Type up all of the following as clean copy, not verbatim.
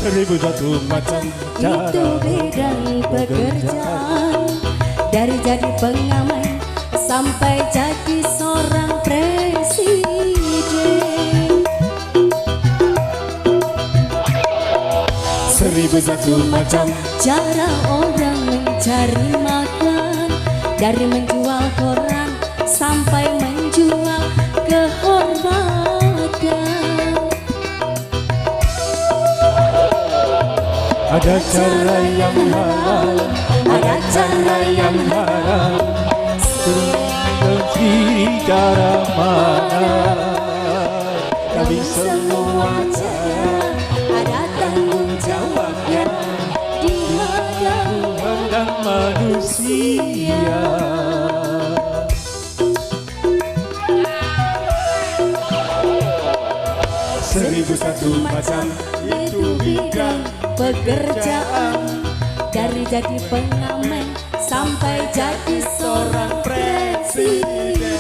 1001 macam cara. Itu bidang pekerjaan, dari jadi pengamen sampai jadi seorang presiden. 1001 macam cara orang mencari makan, dari menjual koran sampai menjual kehormatan. Ada cara yang halal, ada cara yang haram, tergantung cara mana. Tapi semua cara ada tanggung jawabnya di hadapan manusia. 1001 macam itu bidang pekerjaan, dari jadi pengamen sampai jadi seorang presiden.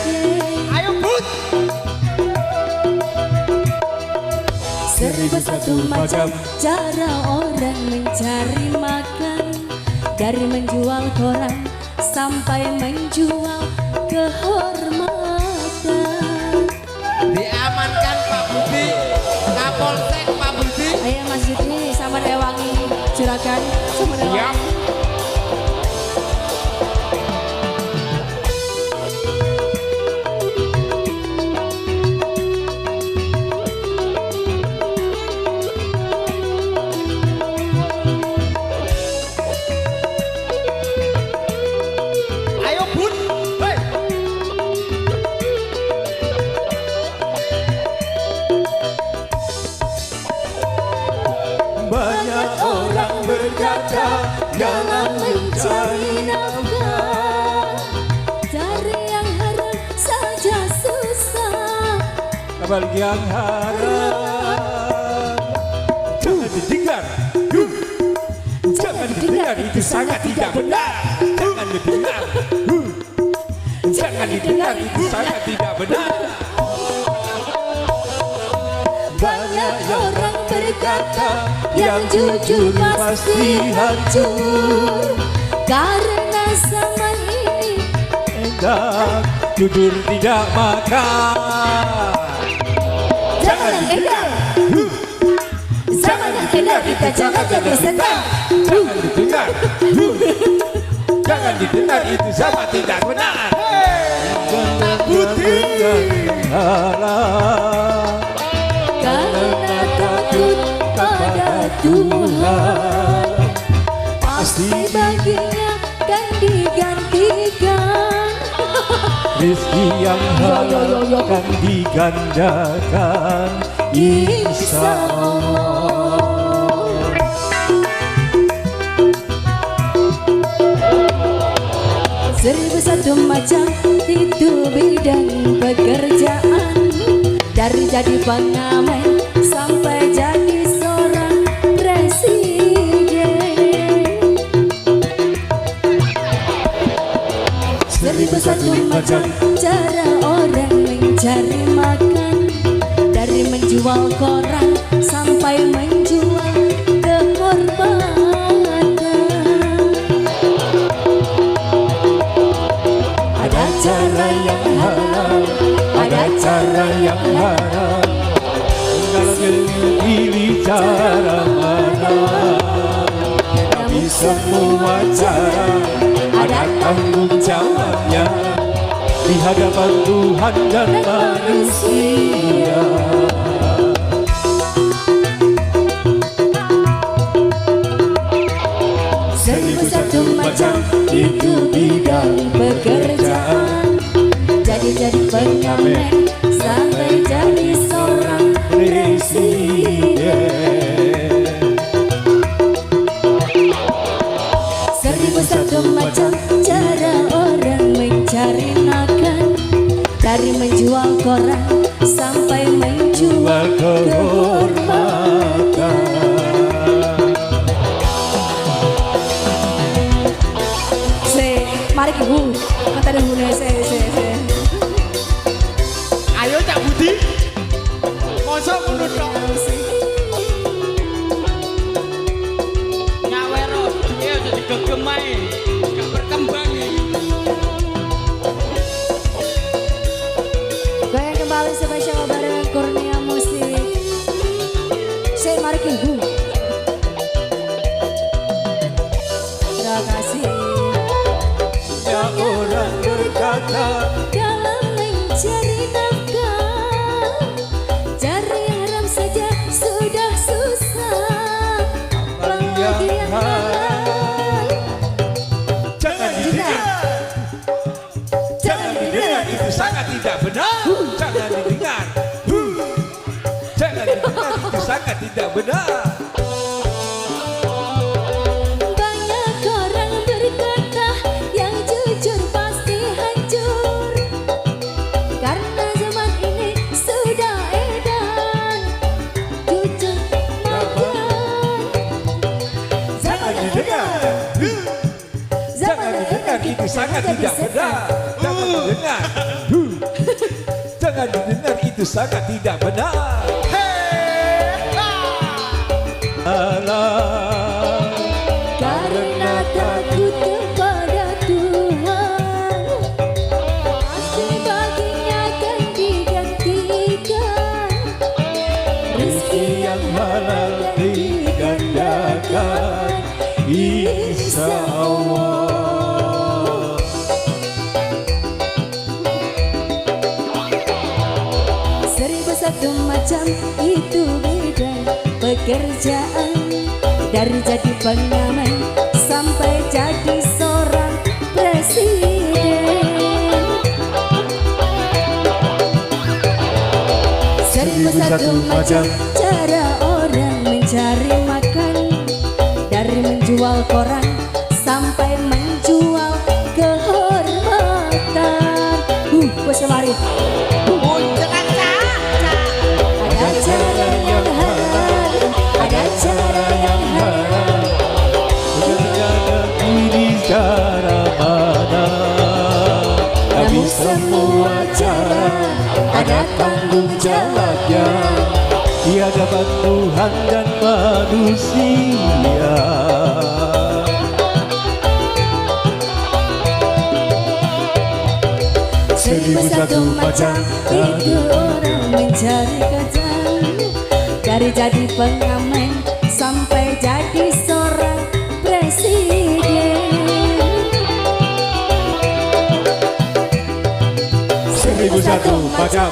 Ayo Bud. 1001 macam cara orang mencari makan, dari menjual koran sampai menjual kehormatan. Diamankan Pak Budi, Kapolsek Pak Budi. Ayo Mas Yudi sama Dewangi Juragan sama Dewangi. Ayo Bud. Hei. Banyak orang berkata jangan Mencari nafkah dari yang haram saja susah. kabar yang haram. Jangan didengar, jangan didengar, itu sangat tidak benar. Jangan didengar, jangan didengar, itu sangat tidak benar. Banyak orang berkata yang jujur pasti hancur, karena zaman ini Enggak, jujur tidak makan. jangan enggar. Zaman yang enggar kita jangan jadi senang. Jangan didengar, jangan didengar, itu sama tidak benar. Jangan Karena takut pada Tuhan, pasti baginya kan digantikan. rezeki yang halal akan digandakan, insya Allah. 1001 macam itu bidang pekerjaan, dari jadi pengamen sampai jadi seorang presiden. 1001 macam cara orang mencari makan, dari menjual koran sampai menjual kehormatan. Ada cara yang halal, ada cara yang haram. Kalau pilih cara mana, tapi semua cara ada tanggung jawabnya di hadapan Tuhan dan manusia. 1001 macam itu bidang pekerjaan, jadi pengamen sampai jadi seorang presiden. 1001 macam cara orang mencari makan, dari menjual koran sampai menjual kehormatan. Mari ibu, kata ibu se. Ayo Cak Budi. Mosok ngono tok. Kawin spesial bareng Kurnia Musik. Saya Marki Bu. Terima kasih. Ya orang berkata Dalam mencari nafkah, cari haram saja sudah susah. Apalagi yang halal. jangan didengar. Jangan didengar, itu sangat tidak benar. Jangan didengar. Jangan didengar, itu sangat tidak benar. Banyak orang berkata yang jujur pasti hancur, karena zaman ini sudah edan jujur makan. Jangan didengar. Jangan didengar, itu sangat tidak benar. Jangan didengar. Jangan didengar, itu sangat tidak benar. Allah. Karena takut kepada Tuhan, pasti baginya akan digantikan rezeki yang halal digandakan, insya Allah. Seribu satu macam itu bidang pekerjaan, dari jadi pengamen sampai jadi seorang presiden. Seribu satu macam cara orang mencari makan, dari menjual koran sampai menjual kehormatan. Bos mari. Ada cara yang halal, ada cara yang halal. Ini cara mana? Tapi semua cara ada tanggung jawabnya di hadapan Tuhan dan manusia. Seribu satu macam itu orang mencari kerja, dari jadi pengamen sampai jadi seorang presiden. Seribu satu macam